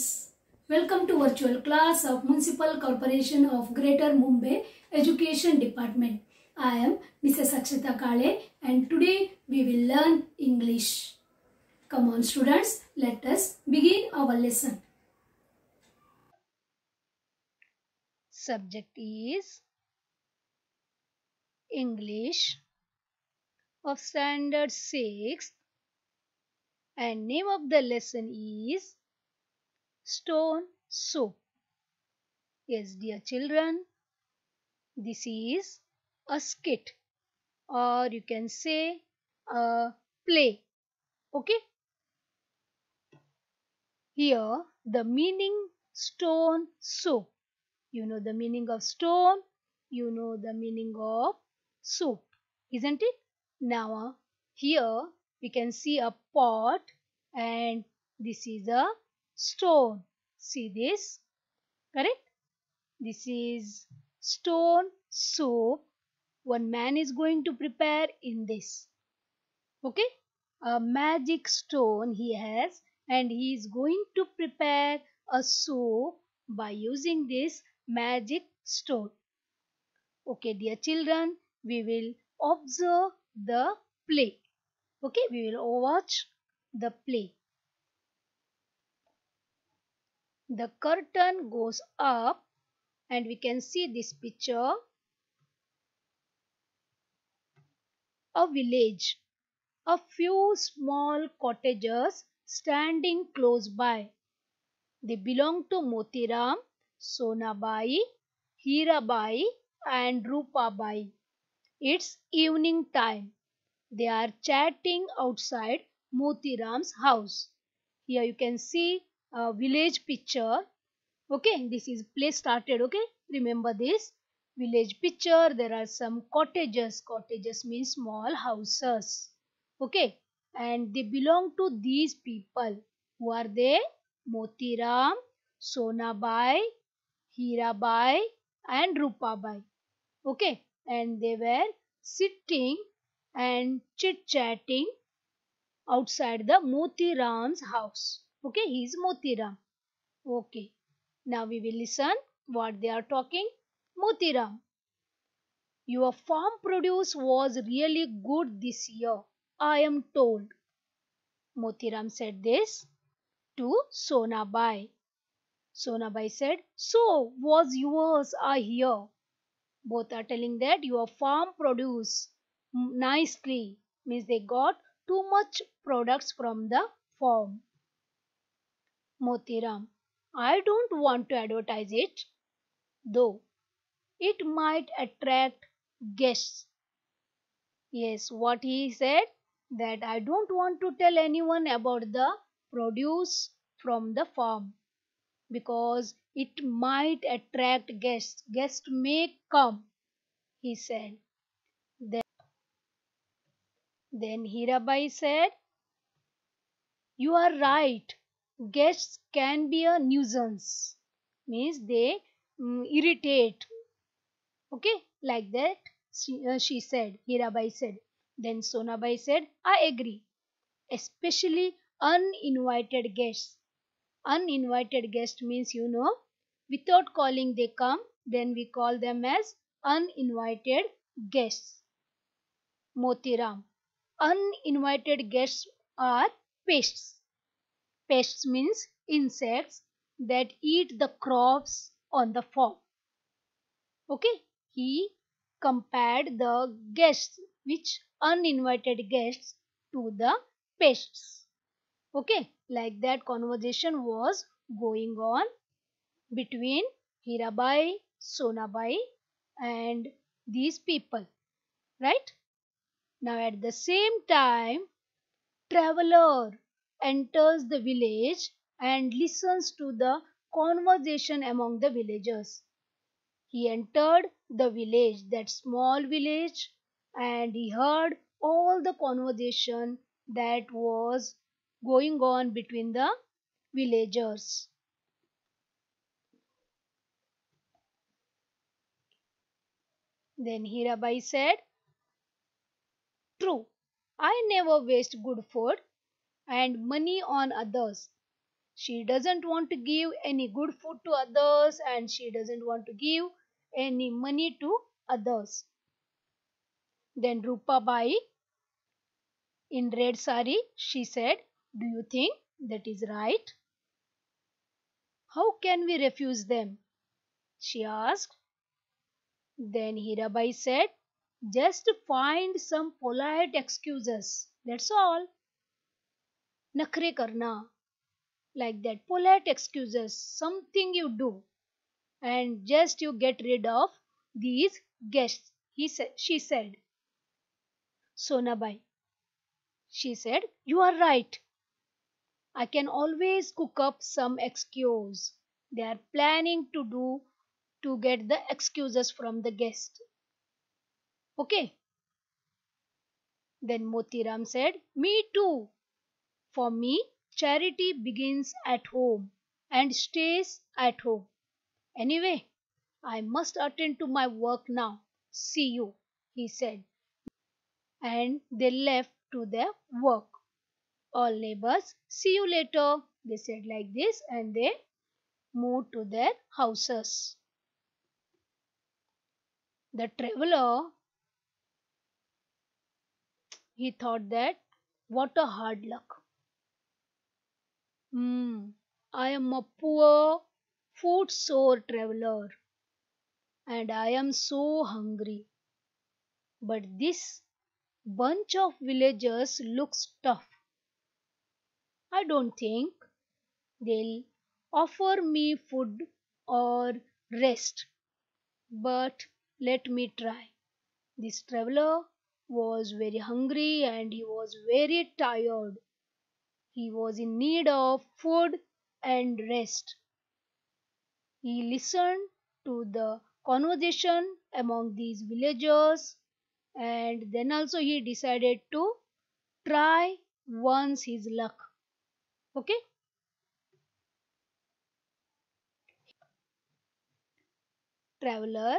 students, welcome to virtual class of Municipal Corporation of Greater Mumbai Education Department. I am Mrs. Akshata Kale and today we will learn English. Come on students, let us begin our lesson. Subject is English of Standard 6 and name of the lesson is Stone Soup. Yes, dear children, this is a skit or you can say a play. Okay? Here the meaning stone soup. You know the meaning of stone, you know the meaning of soup, isn't it? Now here we can see a pot and this is a stone. See this? Correct? This is stone soup. One man is going to prepare in this. Okay? A magic stone he has and he is going to prepare a soup by using this magic stone. Okay, dear children, we will observe the play. Okay, we will watch the play. The curtain goes up and we can see this picture. A village. A few small cottages standing close by. They belong to Motiram, Sonabai, Hirabai and Rupabai. It's evening time. They are chatting outside Motiram's house. Here you can see a village picture. Okay, this is play started. Okay, remember this village picture. There are some cottages. Cottages means small houses. Okay, and they belong to these people. Who are they? Motiram, Sonabai, Hirabai and Rupabai. Okay, and they were sitting and chit-chatting outside the Motiram's house. Okay, he is Motiram. Okay, now we will listen what they are talking. Motiram, your farm produce was really good this year, I am told. Motiram said this to Sonabai. Sonabai said, so was yours, I hear. Both are telling that your farm produce nicely, means they got too much products from the farm. Motiram, I don't want to advertise it, though it might attract guests. Yes, what he said, that I don't want to tell anyone about the produce from the farm because it might attract guests. Guests may come, he said. Then Hirabai said, you are right. Guests can be a nuisance. Means they irritate. Okay, like that she said, Hirabai said. Then Sonabai said, I agree. Especially uninvited guests. Uninvited guest means without calling they come, then we call them as uninvited guests. Motiram. Uninvited guests are pests. Pests means insects that eat the crops on the farm. Okay, he compared the guests, which uninvited guests, to the pests. Okay, like that conversation was going on between Hirabai, Sonabai and these people, right? Now at the same time, traveler enters the village and listens to the conversation among the villagers. He entered the village, that small village, and he heard all the conversation that was going on between the villagers. Then Hirabai said, true, I never waste good food and money on others. She doesn't want to give any good food to others and she doesn't want to give any money to others. Then Rupabai in red sari, she said, "Do you think that is right? How can we refuse them?" she asked. Then Hirabai said, "Just find some polite excuses. That's all. Nakhre karna. Like that. Polite excuses. Something you do. And just you get rid of these guests." She said. Sonabai. She said, "You are right. I can always cook up some excuse. They are planning to do to get the excuses from the guest." Okay. Then Motiram said, "Me too. For me, charity begins at home and stays at home. Anyway, I must attend to my work now. See you," he said. And they left to their work. All neighbors, "See you later," they said like this, and they moved to their houses. The traveler, he thought that what a hard luck. I am a poor, foot-sore traveler and I am so hungry. But this bunch of villagers looks tough. I don't think they'll offer me food or rest. But let me try." This traveler was very hungry and he was very tired. He was in need of food and rest. He listened to the conversation among these villagers and then also he decided to try once his luck. Okay? Traveler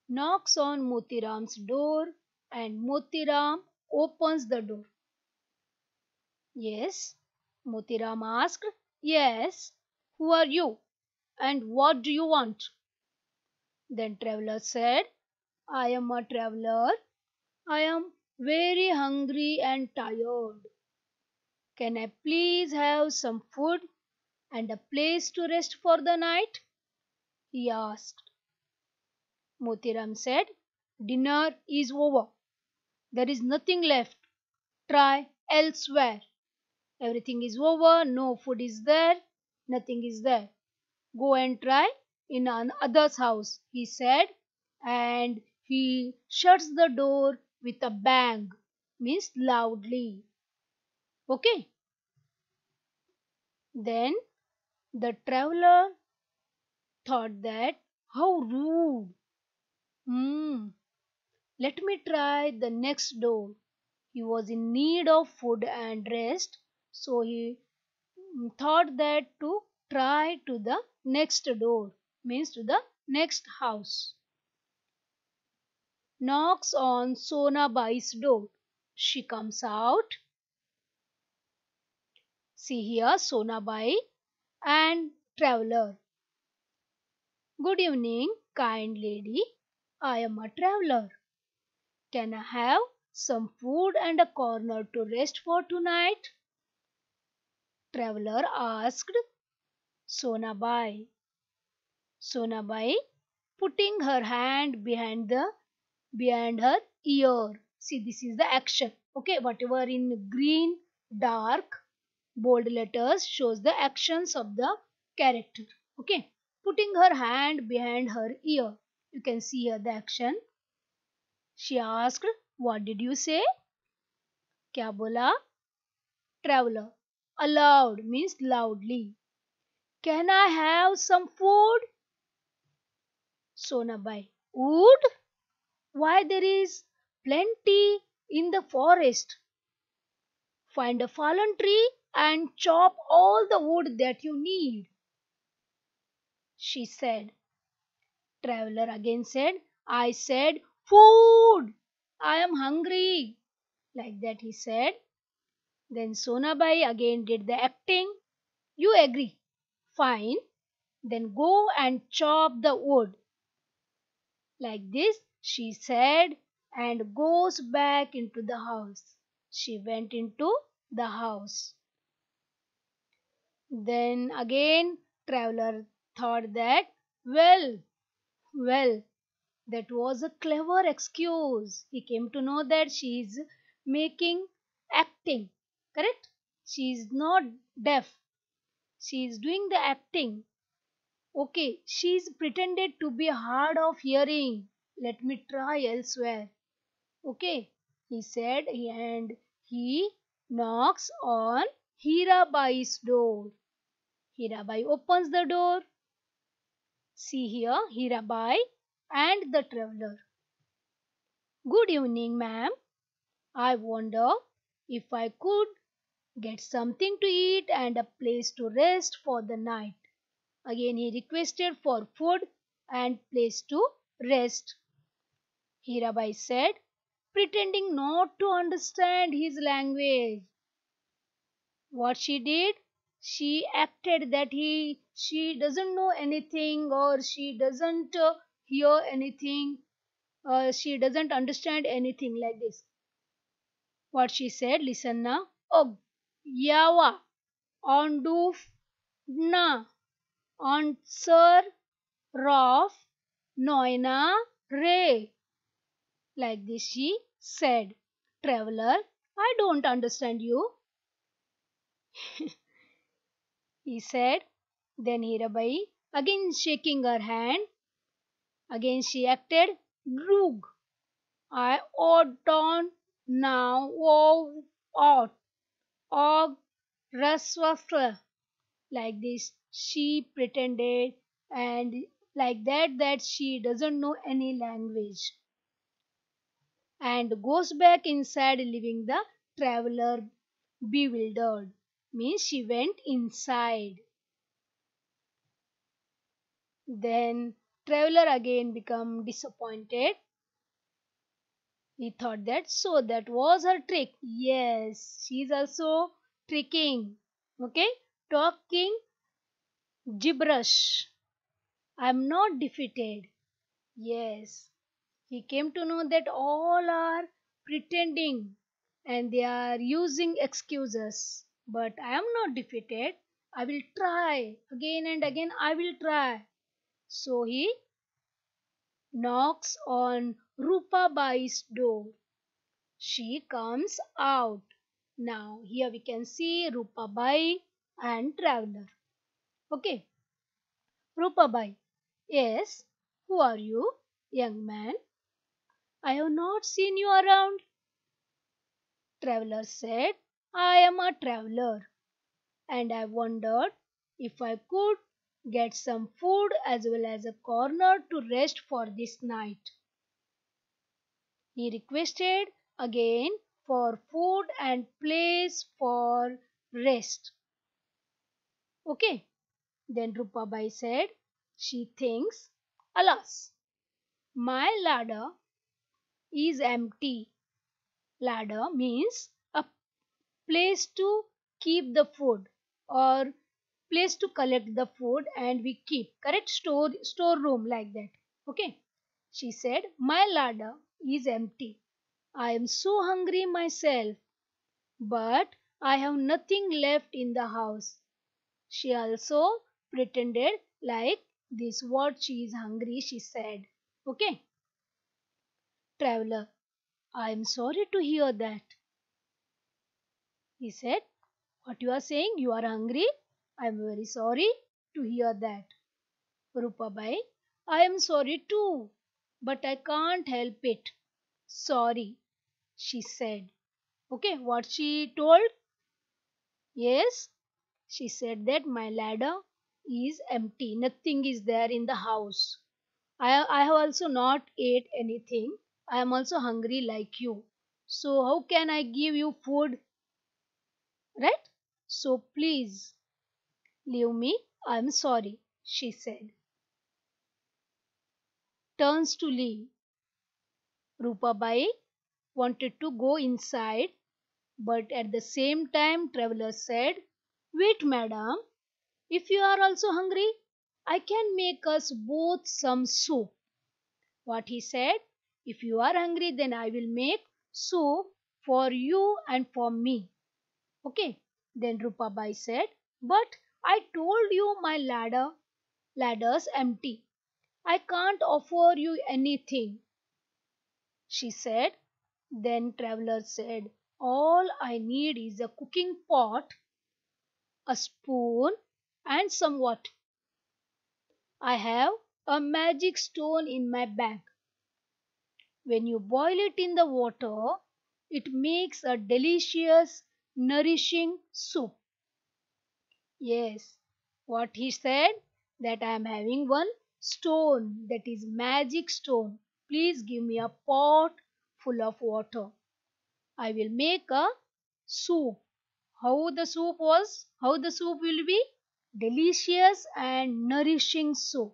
knocks on Motiram's door and Motiram opens the door. "Yes?" Motiram asked. "Yes. Who are you and what do you want?" Then traveler said, "I am a traveler. I am very hungry and tired. Can I please have some food and a place to rest for the night?" he asked. Motiram said, "Dinner is over. There is nothing left. Try elsewhere. Everything is over. No food is there. Nothing is there. Go and try in another's house," he said, and he shuts the door with a bang, means loudly. Okay? Then the traveler thought that how rude. Hmm, let me try the next door. He was in need of food and rest, so he thought that to try to the next door, means to the next house. Knocks on Sonabai's door. She comes out. See here Sonabai and traveler. "Good evening, kind lady. I am a traveler. Can I have some food and a corner to rest for tonight?" Traveler asked Sonabai. Sonabai putting her hand behind her ear. See, this is the action. Okay, whatever in green, dark, bold letters shows the actions of the character. Okay, putting her hand behind her ear. You can see here the action. She asked, "What did you say?" Kya bola? Traveler. Aloud means loudly. "Can I have some food?" Sonabai. "Wood? Why, there is plenty in the forest. Find a fallen tree and chop all the wood that you need," she said. Traveler again said, "I said food. I am hungry." Like that he said. Then Sonabai again did the acting. You agree? Fine. Then go and chop the wood. Like this, she said, and goes back into the house. She went into the house. Then again, traveler thought that, well, that was a clever excuse. He came to know that she is making acting. Correct? She is not deaf. She is doing the acting. Okay, she is pretended to be hard of hearing. Let me try elsewhere. Okay, he said, and he knocks on Hirabai's door. Hirabai opens the door. See here, Hirabai and the traveler. Good evening, ma'am. I wonder if I could get something to eat and a place to rest for the night. Again, he requested for food and place to rest. Hirabai said, pretending not to understand his language. What she did? She acted that she doesn't know anything, or she doesn't hear anything, she doesn't understand anything, like this. What she said, listen now. Oh, yawa, on doof, na, on sir, rof, noina, re. Like this she said. Traveler, I don't understand you, he said. Then Hirabai, again shaking her hand, again she acted drug. I ought on now, oh, ought, og, raswastra. Like this she pretended, and like that she doesn't know any language, and goes back inside, leaving the traveler bewildered. Means she went inside. Then traveler again become disappointed. He thought that so that was her trick. Yes, she is also tricking. Okay, talking gibberish. I am not defeated. Yes, he came to know that all are pretending and they are using excuses. But I am not defeated. I will try again and again. I will try. So he knocks on Rupa Bai's door. She comes out. Now here we can see Rupa Bai and traveler. Okay, Rupa Bai. Yes, who are you, young man? I have not seen you around. Traveler said, I am a traveler and I wondered if I could get some food as well as a corner to rest for this night. He requested again for food and place for rest. Okay. Then Rupabai said, she thinks, alas, my larder is empty. Larder means a place to keep the food, or place to collect the food and we keep, correct, storeroom, like that. Okay, she said, my larder is empty. I am so hungry myself, but I have nothing left in the house. She also pretended like this what she is hungry, she said. Okay, traveler, I am sorry to hear that. He said, what you are saying? You are hungry? I am very sorry to hear that. Rupabai, I am sorry too, but I can't help it. Sorry, she said. Okay, what she told? Yes, she said that my ladder is empty. Nothing is there in the house. I have also not ate anything. I am also hungry like you. So how can I give you food? Right? So please leave me. I am sorry, she said. Turns to leave. Rupabai wanted to go inside, but at the same time traveler said, wait madam, If you are also hungry, I can make us both some soup. What he said, if you are hungry, then I will make soup for you and for me. Okay. Then Rupabai said, but I told you my ladder's empty. I can't offer you anything. She said. Then Traveler said, all I need is a cooking pot, a spoon, and some water. I have a magic stone in my bag. When you boil it in the water, it makes a delicious, nourishing soup. Yes, what he said, that I am having one stone, that is magic stone. Please give me a pot full of water. I will make a soup. How the soup will be? Delicious and nourishing soup.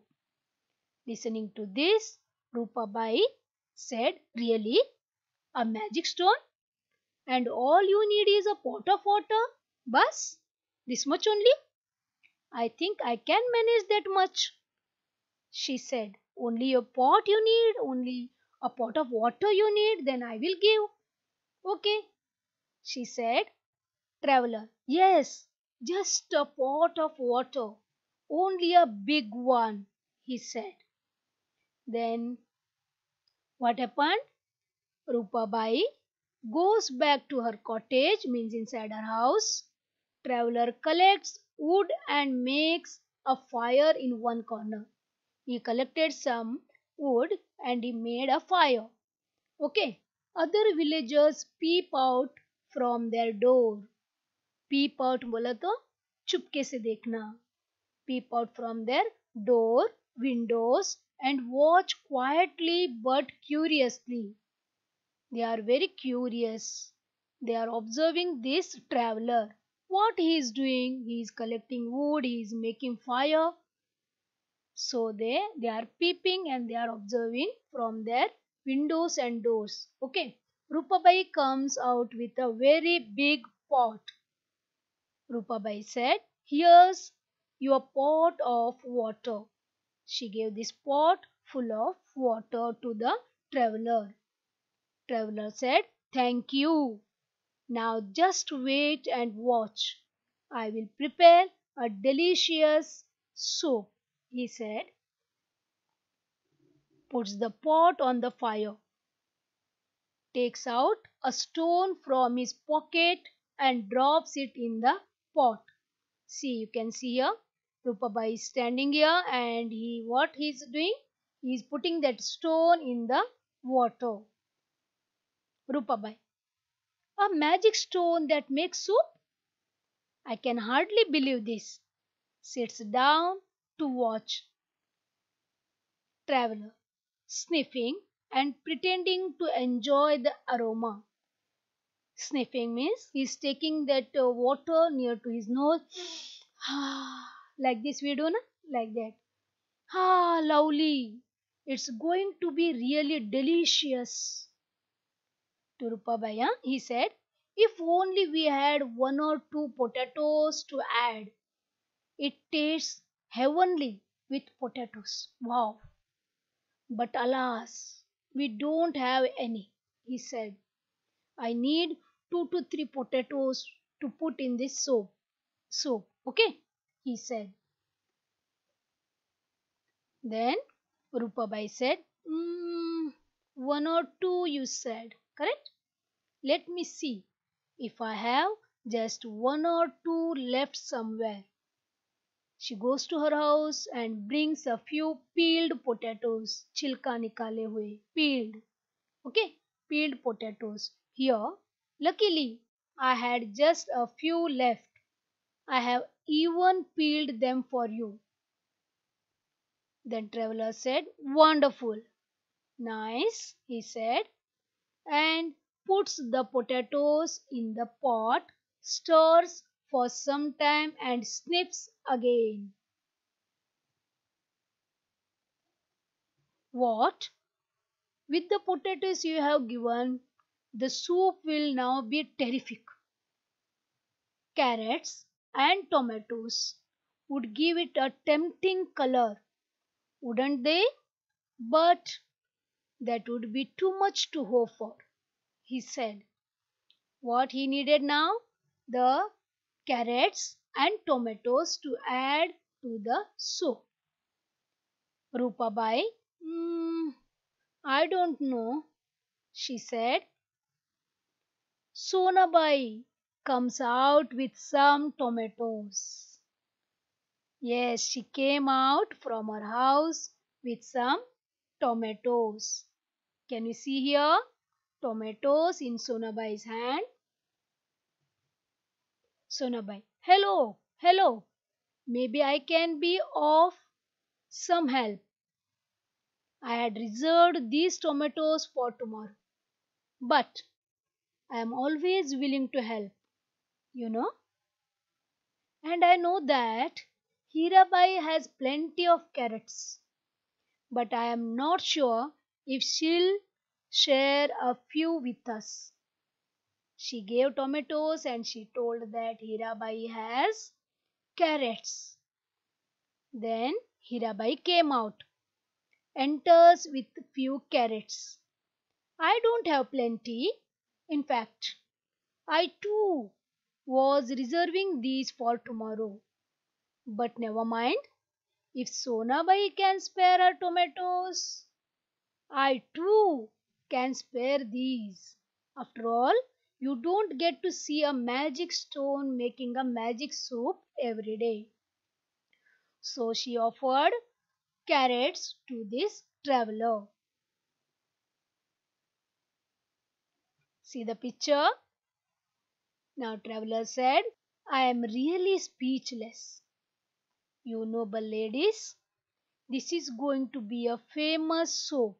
Listening to this, Rupabai said, really? A magic stone? And all you need is a pot of water? Bus? This much only? I think I can manage that much. She said, only a pot you need? Only a pot of water you need? Then I will give. Okay, she said. Traveler, yes, just a pot of water. Only a big one, he said. Then what happened? Rupabai goes back to her cottage, means inside her house. Traveler collects wood and makes a fire in one corner. He collected some wood and he made a fire. Okay. Other villagers peep out from their door. Peep out बोला तो चुपके से देखना. Peep out from their door, windows and watch quietly but curiously. They are very curious. They are observing this traveler. What he is doing? He is collecting wood, he is making fire. So they are peeping and they are observing from their windows and doors. Okay. Rupabai comes out with a very big pot. Rupabai said, here's your pot of water. She gave this pot full of water to the traveler. Traveler said, thank you. Now just wait and watch. I will prepare a delicious soup, he said. Puts the pot on the fire. Takes out a stone from his pocket and drops it in the pot. See, you can see here, Rupabai is standing here and what he is doing? He is putting that stone in the water. Rupabai, a magic stone that makes soup? I can hardly believe this. Sits down to watch. Traveler, sniffing and pretending to enjoy the aroma. Sniffing means he's taking that water near to his nose. Like this we do, na? Like that. Ah, lovely. It's going to be really delicious. To Rupabaya, he said, if only we had one or two potatoes to add. It tastes heavenly with potatoes. Wow. But alas, we don't have any, he said. I need 2 to 3 potatoes to put in this soup. Okay, he said. Then Rupabai said, one or two you said, correct? Let me see if I have just one or two left somewhere. She goes to her house and brings a few peeled potatoes, chilka nikale hue, peeled. Okay, peeled potatoes. Here, luckily, I had just a few left. I have even peeled them for you. Then Traveler said, wonderful. Nice, he said, and puts the potatoes in the pot, stirs for some time and sniffs again. What? With the potatoes you have given, the soup will now be terrific. Carrots and tomatoes, would give it a tempting color, wouldn't they? But that would be too much to hope for, he said. What he needed now? The carrots and tomatoes to add to the soup. Rupabai, I don't know, she said. Sonabai comes out with some tomatoes. Yes, she came out from her house with some tomatoes. Can you see here? Tomatoes in Sonabai's hand. Sonabai, hello, hello. Maybe I can be of some help. I had reserved these tomatoes for tomorrow. But I am always willing to help, you know. And I know that Hirabai has plenty of carrots. But I am not sure if she'll share a few with us. She gave tomatoes and she told that Hirabai has carrots. Then Hirabai came out, enters with few carrots. I don't have plenty. In fact, I too was reserving these for tomorrow. But never mind, if Sonabai can spare her tomatoes, I too can spare these. After all, you don't get to see a magic stone making a magic soup every day. So she offered carrots to this traveler. See the picture? Now traveler said, I am really speechless. You noble ladies, this is going to be a famous soup.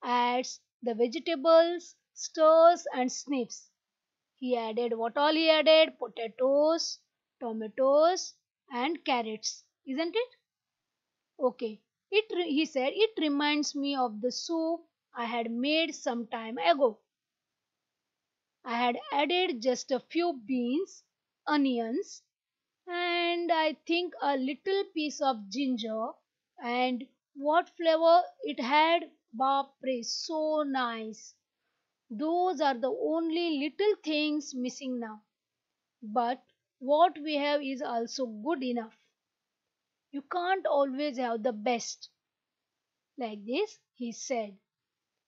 Adds the vegetables, stirs and sniffs. He added what all he added? Potatoes, tomatoes and carrots. Isn't it? Okay. He said, it reminds me of the soup I had made some time ago. I had added just a few beans, onions, and I think a little piece of ginger. And what flavor it had! Bapre, so nice. Those are the only little things missing now. But what we have is also good enough. You can't always have the best. Like this, he said.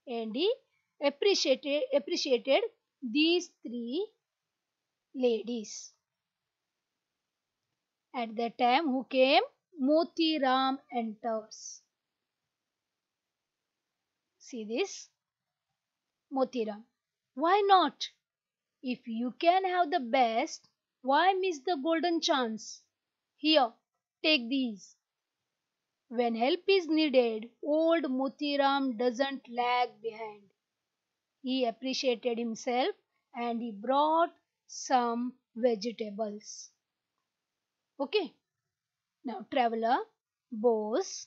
And he appreciated these three ladies. At that time, who came? Moti Ram enters. See this? Moti Ram. Why not? If you can have the best, why miss the golden chance? Here, take these. When help is needed, old Motiram doesn't lag behind. He appreciated himself and he brought some vegetables. Okay, now traveler, boss,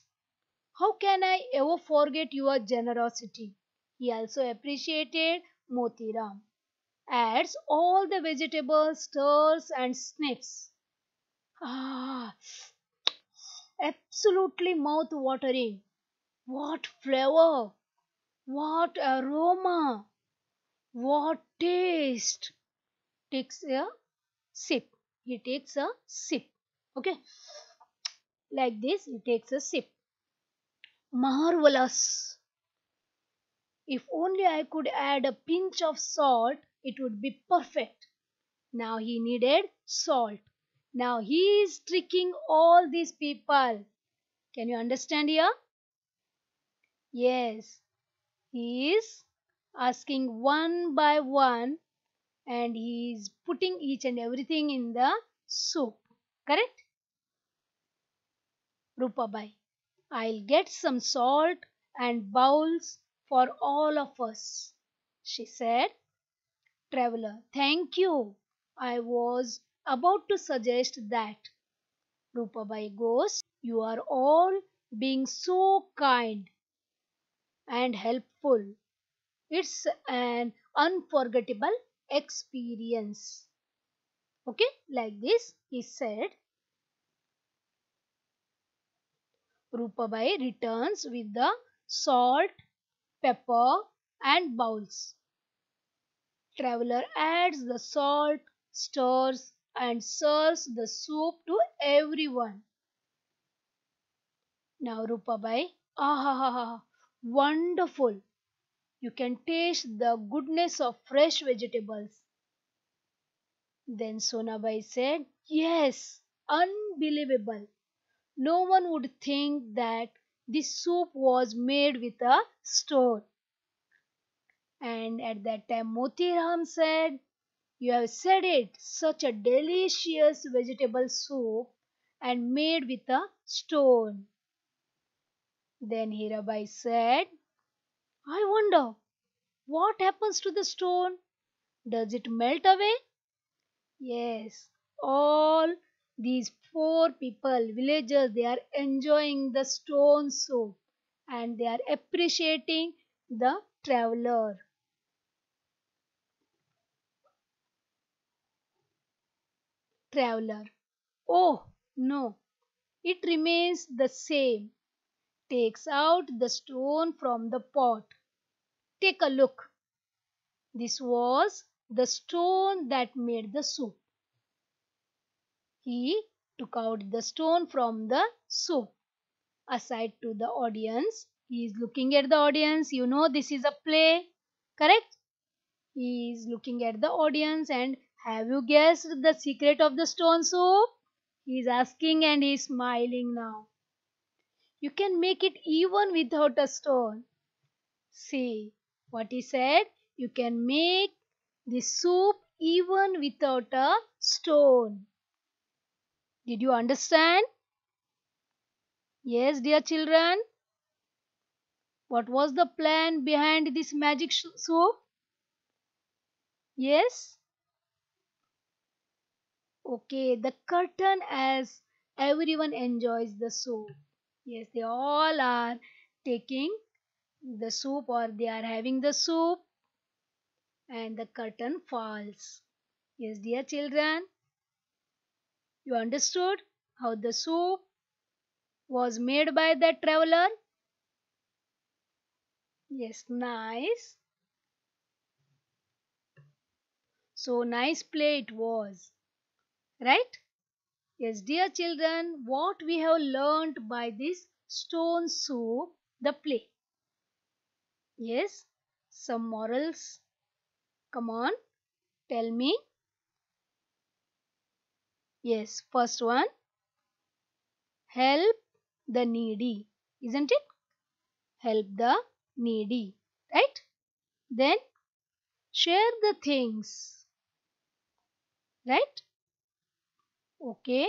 how can I ever forget your generosity? He also appreciated Motiram. Adds all the vegetables, stirs and sniffs. Ah, absolutely mouth watering. What flavor! What aroma! What taste! Takes a sip. He takes a sip. Okay. Like this, he takes a sip. Marvelous! If only I could add a pinch of salt, it would be perfect. Now he needed salt. Now he is tricking all these people. Can you understand here? Yes. He is asking one by one and he is putting each and everything in the soup. Correct? Rupabai, I'll get some salt and bowls for all of us, she said. Traveler, thank you. I was about to suggest that. Rupabai goes, you are all being so kind and helpful. It's an unforgettable experience. Okay, like this, he said. Rupabai returns with the salt, pepper, and bowls. Traveler adds the salt, stirs, and serves the soup to everyone. Now Rupabai, ah, wonderful! You can taste the goodness of fresh vegetables. Then Sonabai said, yes, unbelievable. No one would think that this soup was made with a stone. And at that time, Motiram said, you have said it, such a delicious vegetable soup and made with a stone. Then Hirabai said, I wonder what happens to the stone? Does it melt away? Yes, all these poor people, villagers, they are enjoying the stone soup and they are appreciating the traveler. Traveler. Oh, no, it remains the same. Takes out the stone from the pot. Take a look. This was the stone that made the soup. He took out the stone from the soup. Aside to the audience, he is looking at the audience. You know this is a play, correct? He is looking at the audience and have you guessed the secret of the stone soup? He is asking and he is smiling now. You can make it even without a stone. See what he said? You can make the soup even without a stone. Did you understand? Yes, dear children. What was the plan behind this magic soup? Yes? Okay, the curtain as everyone enjoys the soup. Yes, they all are taking the soup or they are having the soup and the curtain falls. Yes, dear children, you understood how the soup was made by the traveler? Yes, nice. So nice play it was, right? Yes, dear children, what we have learnt by this stone soup, the play. Yes, some morals. Come on, tell me. Yes, first one, help the needy, isn't it? Help the needy, right? Then share the things, right? Okay,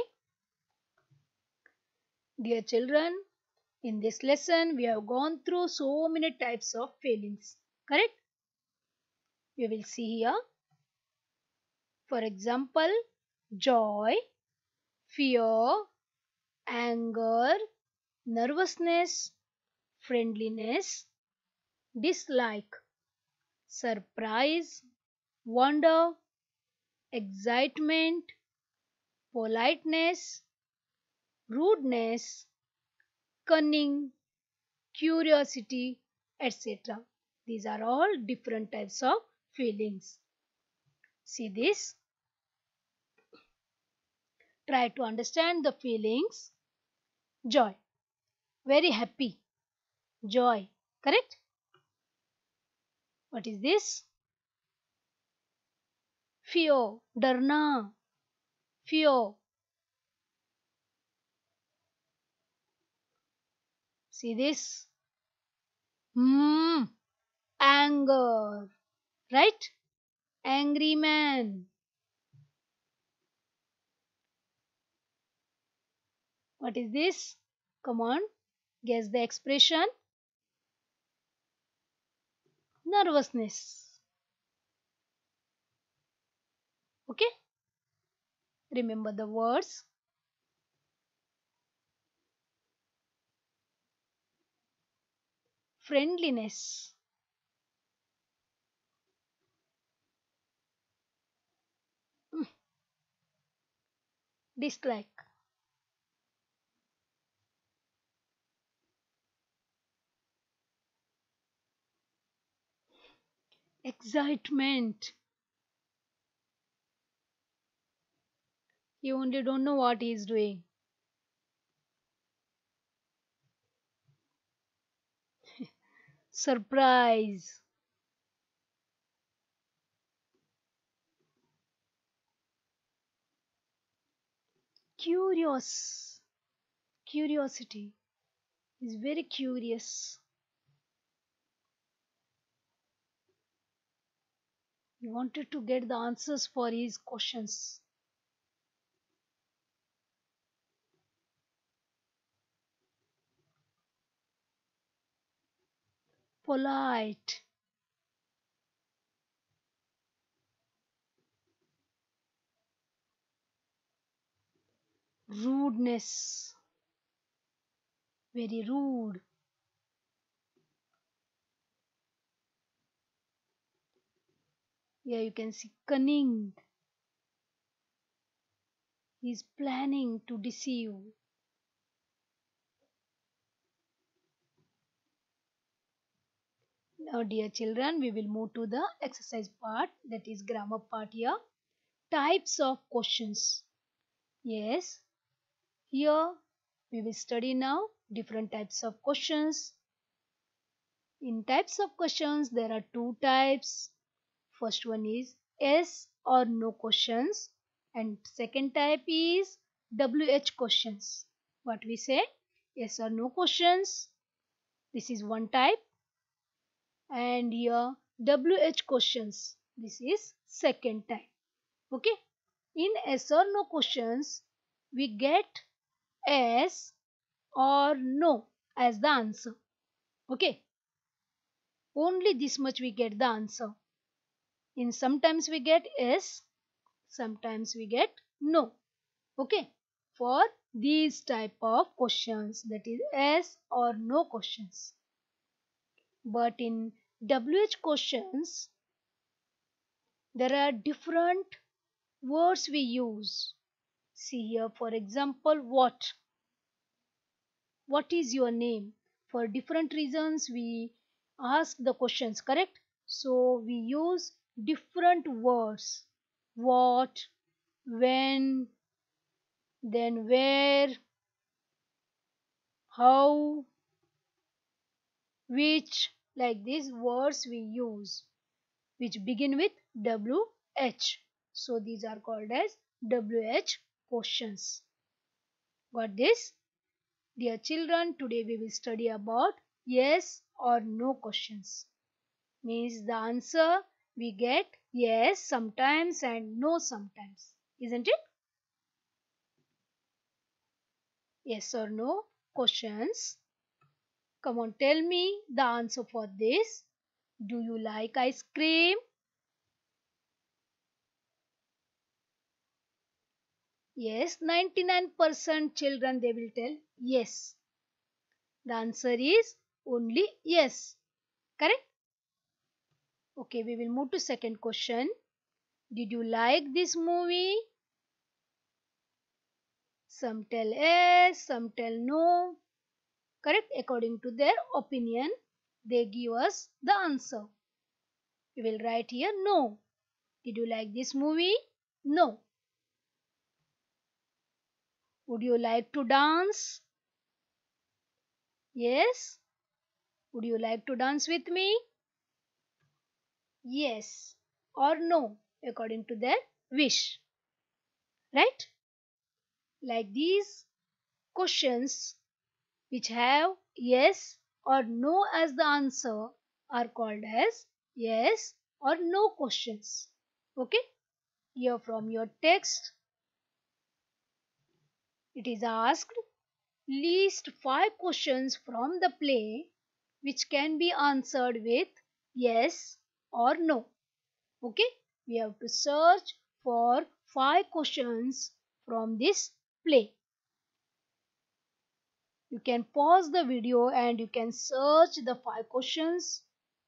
dear children, in this lesson we have gone through so many types of feelings, correct? We will see here. For example, joy, fear, anger, nervousness, friendliness, dislike, surprise, wonder, excitement, politeness, rudeness, cunning, curiosity, etc. These are all different types of feelings. See this? Try to understand the feelings. Joy, very happy. Joy, correct? What is this? Fear, darna, fear. See this? Anger, right? Angry man. What is this? Come on, guess the expression. Nervousness. Okay? Remember the words. Friendliness. Dislike. excitement. He only don't know what he is doing. Surprise. Curious. Curiosity. He's very curious. He wanted to get the answers for his questions. Polite. Rudeness. Very rude. Here you can see cunning. He's planning to deceive. Now, dear children, we will move to the exercise part, that is grammar part here. Types of questions. Yes, here we will study now different types of questions. In types of questions, there are two types. First one is yes or no questions, and second type is WH questions. What we say? Yes or no questions. This is one type. And here WH questions. This is second type. Okay. In yes or no questions, we get yes or no as the answer. Okay. Only this much we get the answer. In sometimes we get yes, sometimes we get no. Okay. For these type of questions, that is yes or no questions. But in WH questions, there are different words we use. See here, for example, what? What is your name? For different reasons, we ask the questions, correct? So we use different words. What, when, then where, how, which, like these words we use, which begin with WH. So these are called as WH questions. Got this? Dear children, today we will study about yes or no questions. Means the answer we get yes sometimes and no sometimes. Isn't it? Yes or no questions. Come on, tell me the answer for this. Do you like ice cream? Yes, 99% children they will tell yes. The answer is only yes. Correct? Okay, we will move to second question. Did you like this movie? Some tell yes, some tell no. Correct? According to their opinion, they give us the answer. We will write here no. Did you like this movie? No. Would you like to dance? Yes. Would you like to dance with me? Yes or no, according to their wish. Right? Like these questions which have yes or no as the answer are called as yes or no questions. Okay? Here from your text, it is asked list 5 questions from the play which can be answered with yes or no. Okay? We have to search for 5 questions from this play. You can pause the video and you can search the 5 questions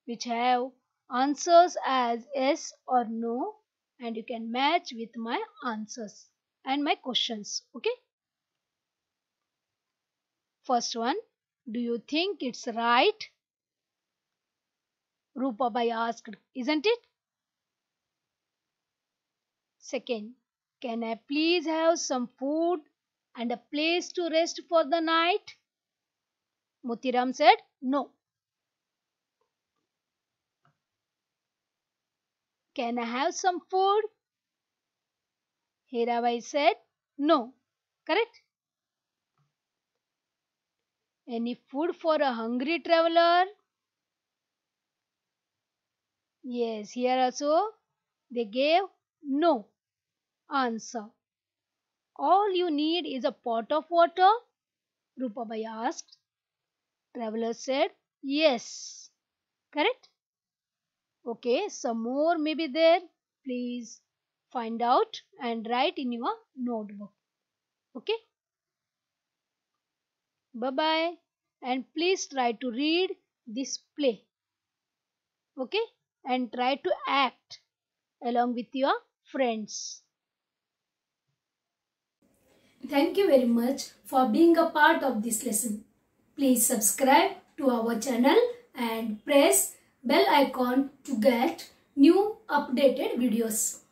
which have answers as yes or no, and you can match with my answers and my questions. Okay? First one, do you think it's right? Rupabai asked, isn't it? Second, can I please have some food and a place to rest for the night? Motiram said, no. Can I have some food? Hirabai said, no. Correct? Any food for a hungry traveler? Yes, here also they gave no answer. All you need is a pot of water? Rupabai asked. Traveler said, yes. Correct? Okay, some more may be there. Please find out and write in your notebook. Okay? Bye-bye. And please try to read this play. Okay? And try to act along with your friends. Thank you very much for being a part of this lesson. Please subscribe to our channel and press bell icon to get new updated videos.